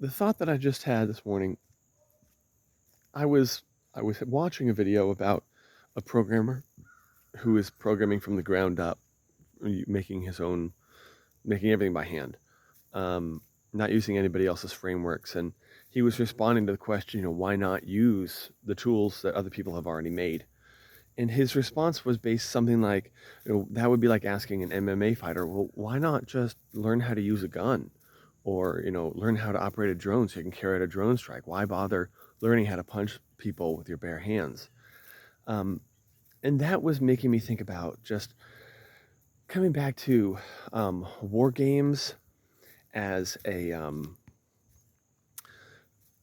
the thought that I just had this morning, I was I was watching a video about a programmer who is programming from the ground up, making his own, making everything by hand, um, not using anybody else's frameworks. And he was responding to the question, why not use the tools that other people have already made? And his response was based something like, that would be like asking an MMA fighter, well, why not just learn how to use a gun? Or, learn how to operate a drone so you can carry out a drone strike. Why bother learning how to punch people with your bare hands? Um, and that was making me think about just coming back to war games as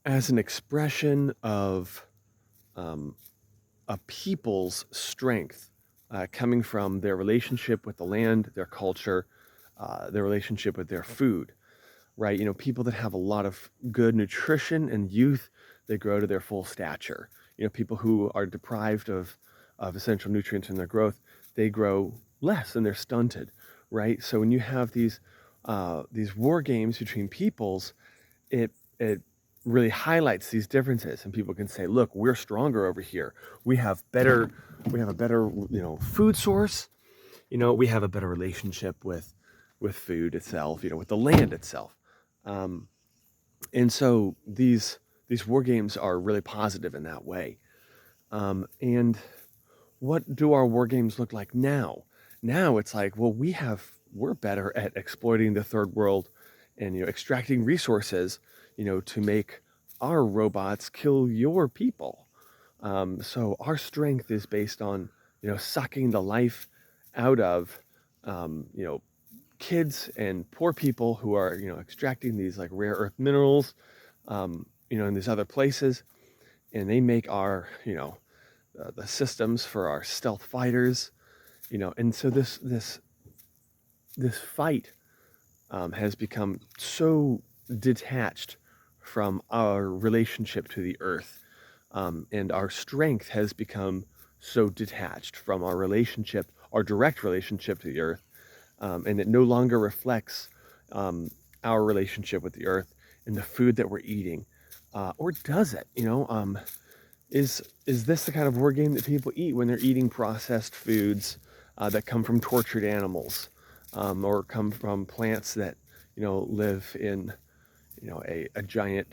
as an expression of um, a people's strength, coming from their relationship with the land, their culture, their relationship with their food, right? People that have a lot of good nutrition and youth, they grow to their full stature. People who are deprived of essential nutrients in their growth, they grow less and they're stunted, right? So when you have these war games between peoples, it really highlights these differences, and people can say, look, we're stronger over here. We have a better food source. We have a better relationship with food itself, with the land itself. um, and so these war games are really positive in that way. And what do our war games look like now? Now it's like, well, we're better at exploiting the third world and extracting resources, to make our robots kill your people. So our strength is based on sucking the life out of kids and poor people who are extracting these like rare earth minerals, in these other places, and they make our the systems for our stealth fighters, and so this fight has become so detached from our relationship to the earth, and our strength has become so detached from our direct relationship to the earth, and it no longer reflects our relationship with the earth and the food that we're eating, or does it? Is this the kind of war game that people eat when they're eating processed foods that come from tortured animals, or come from plants that live in a giant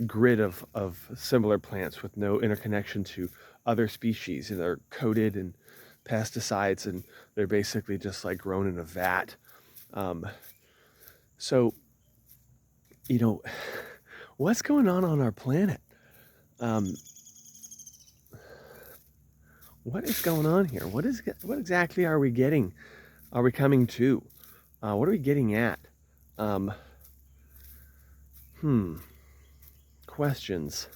grid of similar plants with no interconnection to other species, and they're coated in pesticides, and they're basically just like grown in a vat. Um, so you know what's going on our planet? Um, what is going on here? What exactly are we getting? Are we coming to? What are we getting at? Um, hmm. Questions.